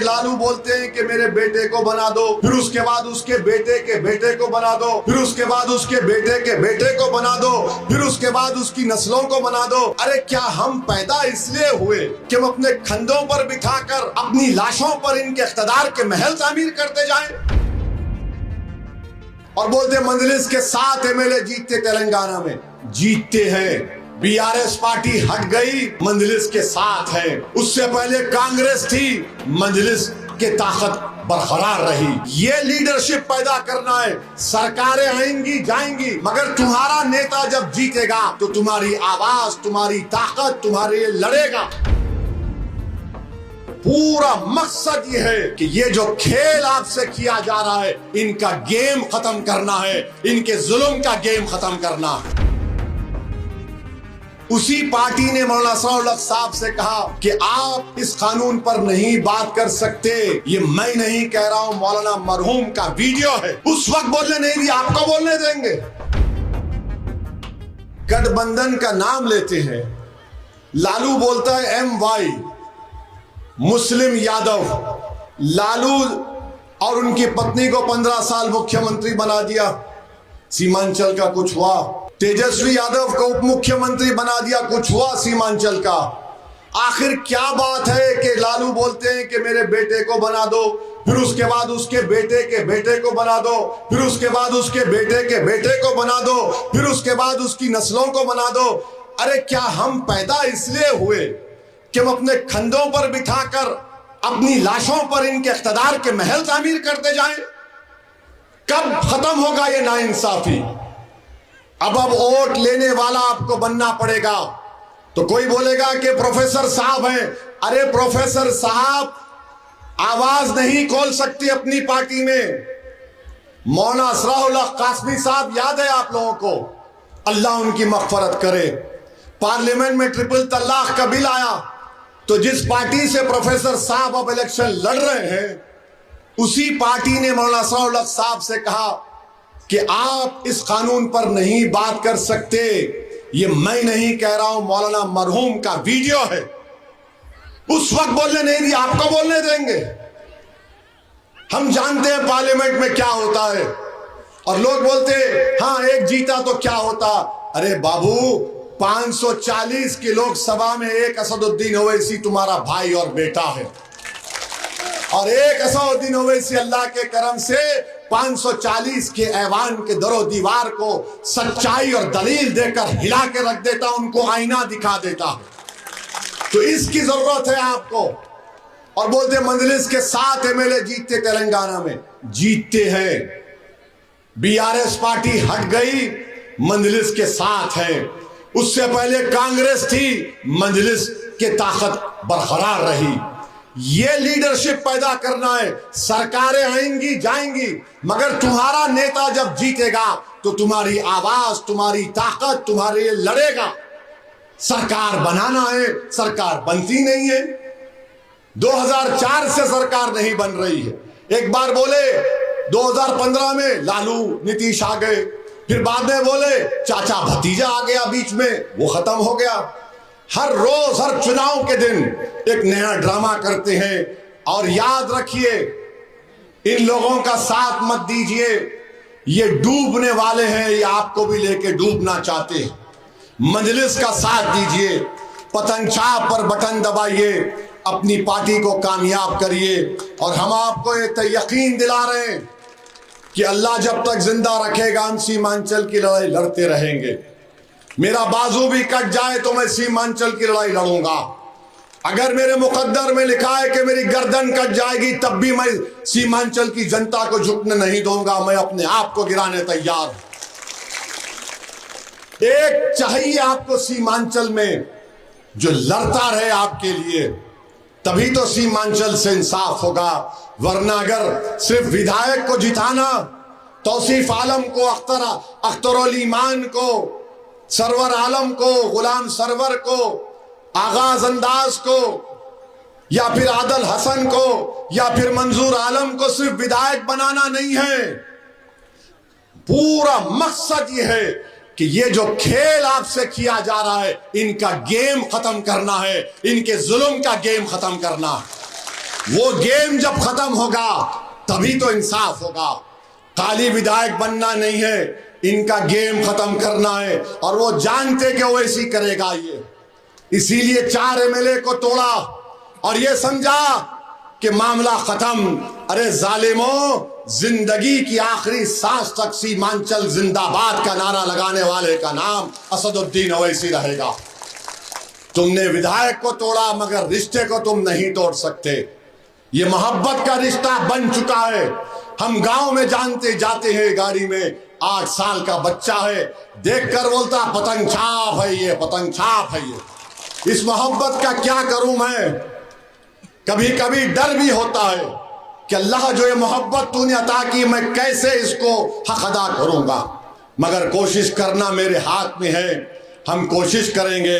लालू बोलते हैं कि मेरे बेटे को बना दो, फिर उसके बाद उसके बेटे के बेटे को बना दो, फिर उसके बाद उसके बेटे के बेटे को बना दो, फिर उसके बाद उसकी नस्लों को बना दो। अरे क्या हम पैदा इसलिए हुए कि हम अपने कंधों पर बिठाकर अपनी लाशों पर इनके इख्तिदार के महल तामीर करते जाएं? और बोलते मजलिस के 7 एमएलए जीतते तेलंगाना में, जीतते हैं। बीआरएस पार्टी हट गई, मजलिस के साथ है। उससे पहले कांग्रेस थी, मजलिस के ताकत बरकरार रही। ये लीडरशिप पैदा करना है। सरकारें आएंगी जाएंगी, मगर तुम्हारा नेता जब जीतेगा तो तुम्हारी आवाज, तुम्हारी ताकत तुम्हारे लिए लड़ेगा। पूरा मकसद ये है कि ये जो खेल आपसे किया जा रहा है, इनका गेम खत्म करना है, इनके जुल्म का गेम खत्म करना है। उसी पार्टी ने मौलाना सनाउल्लाह साहब से कहा कि आप इस कानून पर नहीं बात कर सकते। ये मैं नहीं कह रहा हूं, मौलाना मरहूम का वीडियो है। उस वक्त बोलने नहीं दिया, आपको बोलने देंगे? गठबंधन का नाम लेते हैं, लालू बोलता है MY मुस्लिम यादव। लालू और उनकी पत्नी को 15 साल मुख्यमंत्री बना दिया, सीमांचल का कुछ हुआ। तेजस्वी यादव को उप मुख्यमंत्री बना दिया, कुछ हुआ सीमांचल का। आखिर क्या बात है कि लालू बोलते हैं कि मेरे बेटे को बना दो, फिर उसके बाद उसके बेटे के बेटे को बना दो, फिर उसके बाद उसके बेटे के बेटे को बना दो, फिर उसके बाद उसकी नस्लों को बना दो। अरे क्या हम पैदा इसलिए हुए कि हम अपने कंधों पर बिठाकर अपनी लाशों पर इनके इख्तिदार के महल तामीर करते जाएं? कब खत्म होगा ये नाइंसाफी? अब वोट लेने वाला आपको बनना पड़ेगा। तो कोई बोलेगा कि प्रोफेसर साहब हैं। अरे प्रोफेसर साहब आवाज नहीं खोल सकती अपनी पार्टी में। मौलाना असराउल्लाह कासमी साहब याद है आप लोगों को, अल्लाह उनकी मग़फ़िरत करे। पार्लियामेंट में ट्रिपल तलाक का बिल आया, तो जिस पार्टी से प्रोफेसर साहब अब इलेक्शन लड़ रहे हैं, उसी पार्टी ने मौलाना असराउल्लाह साहब से कहा कि आप इस कानून पर नहीं बात कर सकते। ये मैं नहीं कह रहा हूं, मौलाना मरहूम का वीडियो है। उस वक्त बोलने नहीं दिया, आपको बोलने देंगे? हम जानते हैं पार्लियामेंट में क्या होता है। और लोग बोलते हाँ एक जीता तो क्या होता। अरे बाबू 540 की लोकसभा में एक असदुद्दीन ओवैसी तुम्हारा भाई और बेटा है, और एक असदुद्दीन ओवैसी अल्लाह के करम से 540 के ऐवान के दरो दीवार को सच्चाई और दलील देकर हिला के रख देता, उनको आईना दिखा देता। तो इसकी जरूरत है आपको। और बोलते मजलिस के 7 एमएलए जीतते तेलंगाना में, जीतते हैं। बीआरएस पार्टी हट गई, मजलिस के साथ है। उससे पहले कांग्रेस थी, मजलिस के ताकत बरकरार रही। ये लीडरशिप पैदा करना है। सरकारें आएंगी जाएंगी, मगर तुम्हारा नेता जब जीतेगा तो तुम्हारी आवाज, तुम्हारी ताकत तुम्हारे लिए लड़ेगा। सरकार बनाना है, सरकार बनती नहीं है। 2004 से सरकार नहीं बन रही है। एक बार बोले 2015 में लालू नीतीश आ गए, फिर बाद में बोले चाचा भतीजा आ गया बीच में, वो खत्म हो गया। हर रोज हर चुनाव के दिन एक नया ड्रामा करते हैं। और याद रखिए, इन लोगों का साथ मत दीजिए। ये डूबने वाले हैं, ये आपको भी लेके डूबना चाहते हैं। मजलिस का साथ दीजिए, पतंग छाप पर बटन दबाइए, अपनी पार्टी को कामयाब करिए। और हम आपको ये यकीन दिला रहे हैं कि अल्लाह जब तक जिंदा रखेगा हम सीमांचल की लड़ाई लड़ते रहेंगे। मेरा बाजू भी कट जाए तो मैं सीमांचल की लड़ाई लड़ूंगा। अगर मेरे मुकद्दर में लिखा है कि मेरी गर्दन कट जाएगी, तब भी मैं सीमांचल की जनता को झुकने नहीं दूंगा। मैं अपने आप को गिराने तैयार हूं। एक चाहिए आपको सीमांचल में जो लड़ता रहे आपके लिए, तभी तो सीमांचल से इंसाफ होगा। वरना अगर सिर्फ विधायक को जिताना, तौसीफ आलम को, अख्तरुल ईमान को, सरवर आलम को, गुलाम सरवर को, आगाज अंदाज को, या फिर आदल हसन को, या फिर मंजूर आलम को सिर्फ विधायक बनाना नहीं है। पूरा मकसद ये है कि ये जो खेल आपसे किया जा रहा है, इनका गेम खत्म करना है, इनके जुल्म का गेम खत्म करना है। वो गेम जब खत्म होगा तभी तो इंसाफ होगा। खाली विधायक बनना नहीं है, इनका गेम खत्म करना है और वो जानते कि वो ऐसी करेगा ये, इसीलिए 4 एमएलए को तोड़ा और ये समझा कि मामला खत्म। अरे जालिमों, जिंदगी की आखिरी सांस तक सीमांचल जिंदाबाद का नारा लगाने वाले का नाम असदुद्दीन ओवैसी रहेगा। तुमने विधायक को तोड़ा मगर रिश्ते को तुम नहीं तोड़ सकते। ये मोहब्बत का रिश्ता बन चुका है। हम गांव में जानते जाते हैं, गाड़ी में 8 साल का बच्चा है, देखकर बोलता पतंग छाप है ये, पतंग छाप है ये। इस मोहब्बत का क्या करूं मैं? कभी कभी डर भी होता है कि अल्लाह जो ये मोहब्बत तूने अता की, मैं कैसे इसको हक अदा करूंगा। मगर कोशिश करना मेरे हाथ में है, हम कोशिश करेंगे।